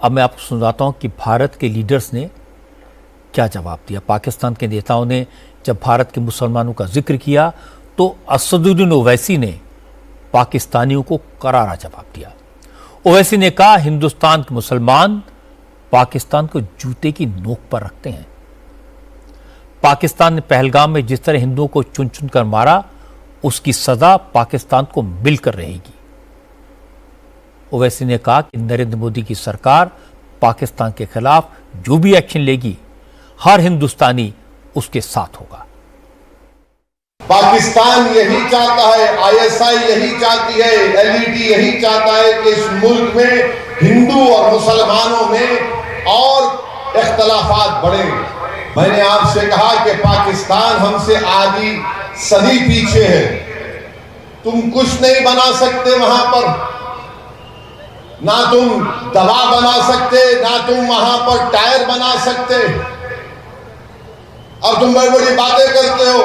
अब मैं आपको सुनाता हूं कि भारत के लीडर्स ने क्या जवाब दिया। पाकिस्तान के नेताओं ने जब भारत के मुसलमानों का जिक्र किया तो असदुद्दीन ओवैसी ने पाकिस्तानियों को करारा जवाब दिया। ओवैसी ने कहा, हिंदुस्तान के मुसलमान पाकिस्तान को जूते की नोक पर रखते हैं। पाकिस्तान ने पहलगाम में जिस तरह हिंदुओं को चुन चुन कर मारा, उसकी सजा पाकिस्तान को मिलकर रहेगी। ओवैसी ने कहा कि नरेंद्र मोदी की सरकार पाकिस्तान के खिलाफ जो भी एक्शन लेगी, हर हिंदुस्तानी उसके साथ होगा। पाकिस्तान यही चाहता है, आईएसआई यही चाहती है, एलईडी यही चाहता है कि इस मुल्क में हिंदू और मुसलमानों में और इख्तलाफात बढ़े। मैंने आपसे कहा कि पाकिस्तान हमसे आधी सदी पीछे है। तुम कुछ नहीं बना सकते वहां पर, ना तुम दवा बना सकते, ना तुम वहां पर टायर बना सकते, और तुम बड़ी बड़ी बातें करते हो।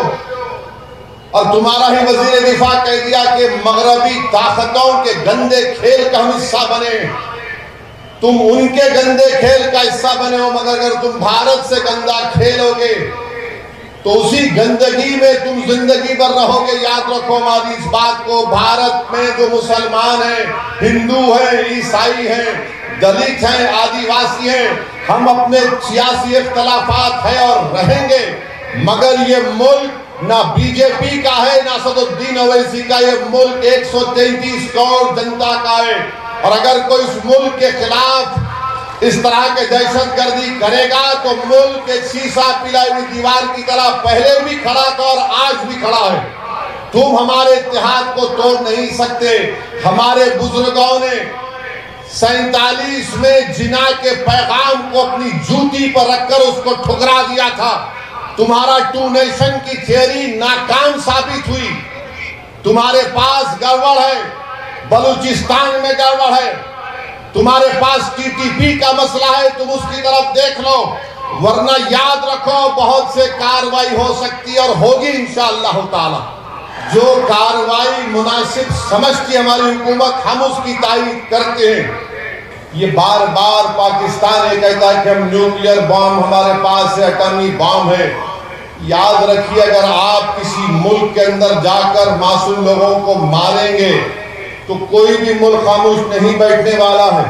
और तुम्हारा ही वजीर दिफा कह दिया कि मगरबी ताकतों के गंदे खेल का हम हिस्सा बने। तुम उनके गंदे खेल का हिस्सा बने हो, मगर अगर तुम भारत से गंदा खेलोगे तो उसी गंदगी में तुम जिंदगी भर रहोगे। याद रखो हमारी इस बात को, भारत में जो मुसलमान हैं, हिंदू हैं, ईसाई हैं, दलित हैं, आदिवासी हैं, हम अपने सियासी इख्तलाफात है और रहेंगे, मगर ये मुल्क ना बीजेपी का है ना असदुद्दीन ओवैसी का। ये मुल्क 133 करोड़ जनता का है, और अगर कोई इस मुल्क के खिलाफ इस तरह के दहशतगर्दी करेगा तो मुल्क एक शीशा पिलाई हुई दीवार की तरह पहले भी खड़ा था और आज भी खड़ा है। तुम हमारे इत्तेहाद को तोड़ नहीं सकते। हमारे बुजुर्गों ने 47 में जिना के पैगाम को अपनी जूती पर रखकर उसको ठुकरा दिया था। तुम्हारा टू नेशन की थियरी नाकाम साबित हुई। तुम्हारे पास गड़बड़ है, बलूचिस्तान में गड़बड़ है, तुम्हारे पास टीटीपी का मसला है, तुम उसकी तरफ देख लो, वरना याद रखो बहुत से कार्रवाई हो सकती है और होगी इंशाअल्लाह ताला। जो कार्रवाई मुनासिब समझती हमारी हुकूमत, हम उसकी तारीफ करते हैं। ये बार बार पाकिस्तान ये कहता है कि हम न्यूक्लियर बॉम्ब हमारे पास है, एटॉमिक बॉम्ब है। याद रखिए, अगर आप किसी मुल्क के अंदर जाकर मासूम लोगों को मारेंगे तो कोई भी मुल्क खामोश नहीं बैठने वाला है,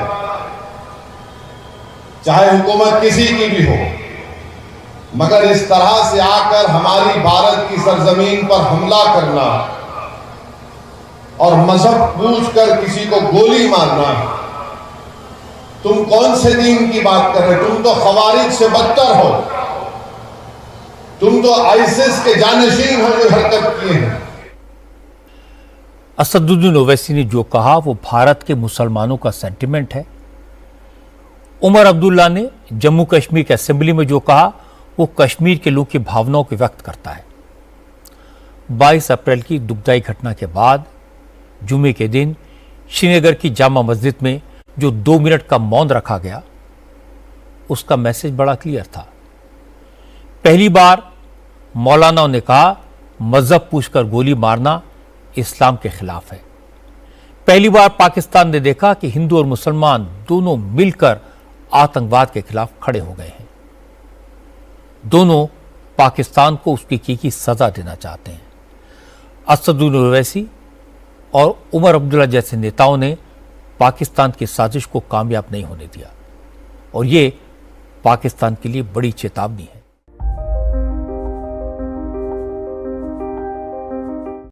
चाहे हुकूमत किसी की भी हो। मगर इस तरह से आकर हमारी भारत की सरजमीन पर हमला करना और मजहब पूछकर किसी को गोली मारना, तुम कौन से दीन की बात कर रहे हो? तुम तो खवारिज से बदतर हो, तुम तो आईसिस के जानशीन हो जो हरकत किए हैं। असदुद्दीन ओवैसी ने जो कहा वो भारत के मुसलमानों का सेंटिमेंट है। उमर अब्दुल्ला ने जम्मू कश्मीर के असेंबली में जो कहा वो कश्मीर के लोगों की भावनाओं को व्यक्त करता है। 22 अप्रैल की दुखदाई घटना के बाद जुमे के दिन श्रीनगर की जामा मस्जिद में जो 2 मिनट का मौन रखा गया, उसका मैसेज बड़ा क्लियर था। पहली बार मौलानाओं ने कहा मजहब पूछकर गोली मारना इस्लाम के खिलाफ है। पहली बार पाकिस्तान ने देखा कि हिंदू और मुसलमान दोनों मिलकर आतंकवाद के खिलाफ खड़े हो गए हैं। दोनों पाकिस्तान को उसकी की सजा देना चाहते हैं। असदुद्दीन ओवैसी और उमर अब्दुल्ला जैसे नेताओं ने पाकिस्तान की साजिश को कामयाब नहीं होने दिया, और ये पाकिस्तान के लिए बड़ी चेतावनी है।